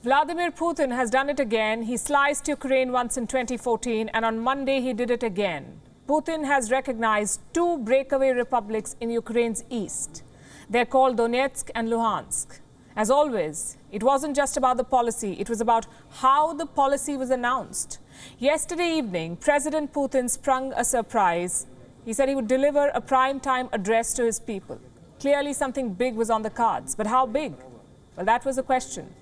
Vladimir Putin has done it again. He sliced Ukraine once in 2014 and on Monday he did it again. Putin has recognized two breakaway republics in Ukraine's east. They're called Donetsk and Luhansk. As always, it wasn't just about the policy, it was about how the policy was announced. Yesterday evening, President Putin sprung a surprise. He said he would deliver a prime-time address to his people. Clearly something big was on the cards. But how big? Well, that was the question.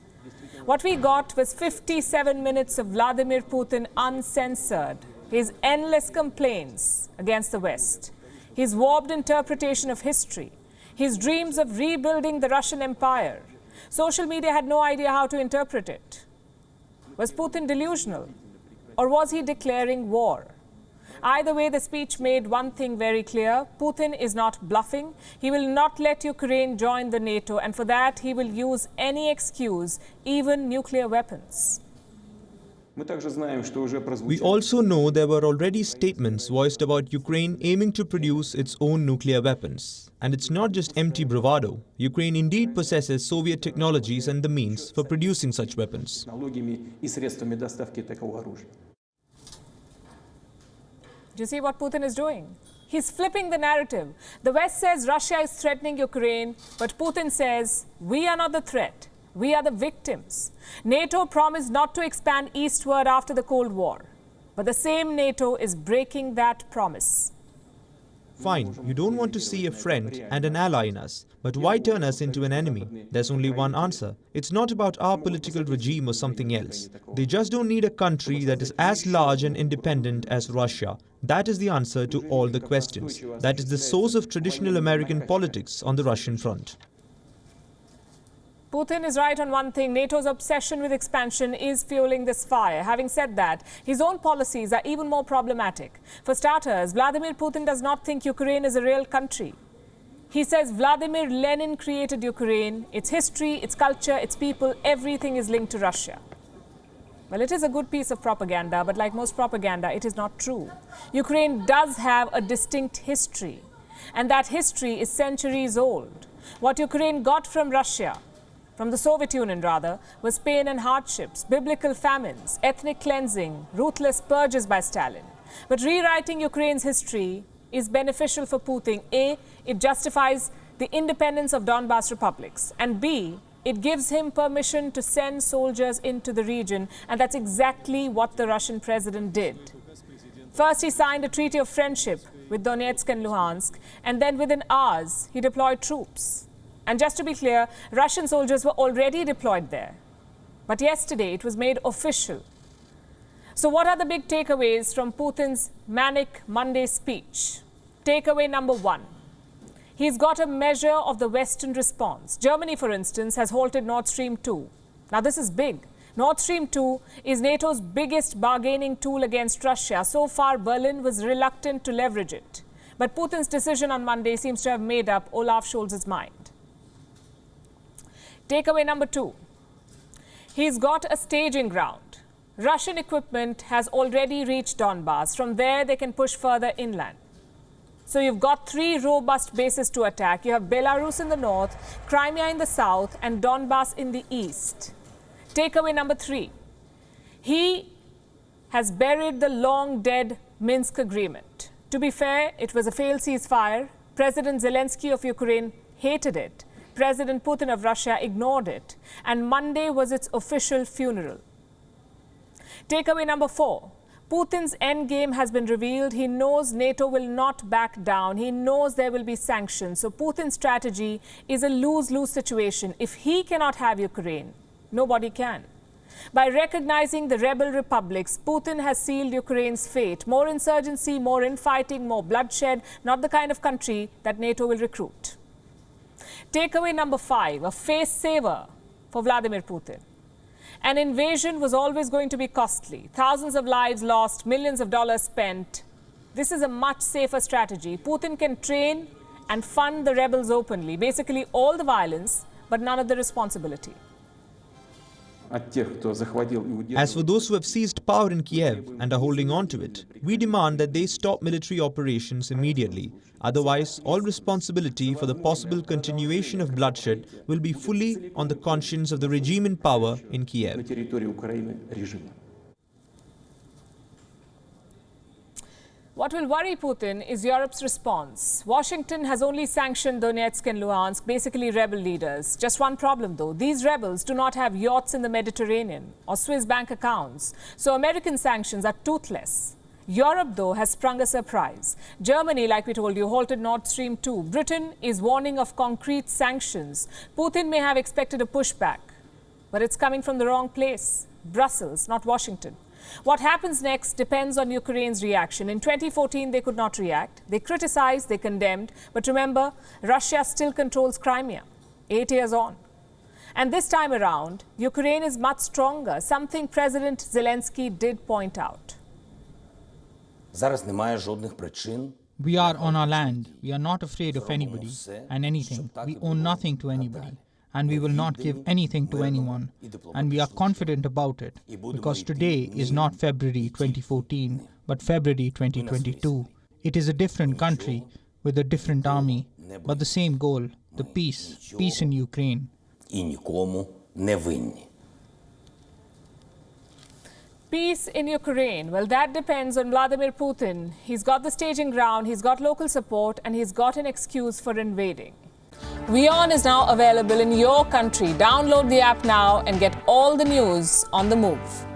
What we got was 57 minutes of Vladimir Putin uncensored, his endless complaints against the West, his warped interpretation of history, his dreams of rebuilding the Russian Empire. Social media had no idea how to interpret it. Was Putin delusional? Or was he declaring war? Either way, the speech made one thing very clear. Putin is not bluffing. He will not let Ukraine join the NATO, and for that he will use any excuse, even nuclear weapons. We also know there were already statements voiced about Ukraine aiming to produce its own nuclear weapons. And it's not just empty bravado. Ukraine indeed possesses Soviet technologies and the means for producing such weapons. Do you see what Putin is doing? He's flipping the narrative. The West says Russia is threatening Ukraine, but Putin says we are not the threat. We are the victims. NATO promised not to expand eastward after the Cold War, but the same NATO is breaking that promise. Fine, you don't want to see a friend and an ally in us, but why turn us into an enemy? There's only one answer. It's not about our political regime or something else. They just don't need a country that is as large and independent as Russia. That is the answer to all the questions. That is the source of traditional American politics on the Russian front. Putin is right on one thing. NATO's obsession with expansion is fueling this fire. Having said that, his own policies are even more problematic. For starters, Vladimir Putin does not think Ukraine is a real country. He says Vladimir Lenin created Ukraine. Its history, its culture, its people, everything is linked to Russia. Well, it is a good piece of propaganda, but like most propaganda, it is not true. Ukraine does have a distinct history, and that history is centuries old. What Ukraine got from Russia, from the Soviet Union rather, was pain and hardships, biblical famines, ethnic cleansing, ruthless purges by Stalin. But rewriting Ukraine's history is beneficial for Putin. A, it justifies the independence of Donbas republics, and B, it gives him permission to send soldiers into the region, and that's exactly what the Russian president did. First, he signed a treaty of friendship with Donetsk and Luhansk, and then within hours, he deployed troops. And just to be clear, Russian soldiers were already deployed there. But yesterday, it was made official. So what are the big takeaways from Putin's manic Monday speech? Takeaway number one. He's got a measure of the Western response. Germany, for instance, has halted Nord Stream 2. Now, this is big. Nord Stream 2 is NATO's biggest bargaining tool against Russia. So far, Berlin was reluctant to leverage it. But Putin's decision on Monday seems to have made up Olaf Scholz's mind. Takeaway number two. He's got a staging ground. Russian equipment has already reached Donbas. From there, they can push further inland. So you've got three robust bases to attack. You have Belarus in the north, Crimea in the south, and Donbas in the east. Takeaway number three. He has buried the long-dead Minsk agreement. To be fair, it was a failed ceasefire. President Zelensky of Ukraine hated it. President Putin of Russia ignored it. And Monday was its official funeral. Takeaway number four. Putin's endgame has been revealed. He knows NATO will not back down. He knows there will be sanctions. So Putin's strategy is a lose-lose situation. If he cannot have Ukraine, nobody can. By recognizing the rebel republics, Putin has sealed Ukraine's fate. More insurgency, more infighting, more bloodshed, not the kind of country that NATO will recruit. Takeaway number five, a face saver for Vladimir Putin. An invasion was always going to be costly. Thousands of lives lost, millions of dollars spent. This is a much safer strategy. Putin can train and fund the rebels openly. Basically all the violence, but none of the responsibility. As for those who have seized power in Kiev and are holding on to it, we demand that they stop military operations immediately. Otherwise, all responsibility for the possible continuation of bloodshed will be fully on the conscience of the regime in power in Kiev. What will worry Putin is Europe's response. Washington has only sanctioned Donetsk and Luhansk, basically rebel leaders. Just one problem though, these rebels do not have yachts in the Mediterranean or Swiss bank accounts, so American sanctions are toothless. Europe though has sprung a surprise. Germany, like we told you, halted Nord Stream 2. Britain is warning of concrete sanctions. Putin may have expected a pushback, but it's coming from the wrong place. Brussels, not Washington. What happens next depends on Ukraine's reaction. In 2014, they could not react. They criticized, they condemned. But remember, Russia still controls Crimea, 8 years on. And this time around, Ukraine is much stronger, something President Zelensky did point out. We are on our land. We are not afraid of anybody and anything. We owe nothing to anybody. And we will not give anything to anyone. And we are confident about it, because today is not February 2014, but February 2022. It is a different country with a different army, but the same goal, the peace in Ukraine. Peace in Ukraine. Well, that depends on Vladimir Putin. He's got the staging ground, he's got local support, and he's got an excuse for invading. WION is now available in your country. Download the app now and get all the news on the move.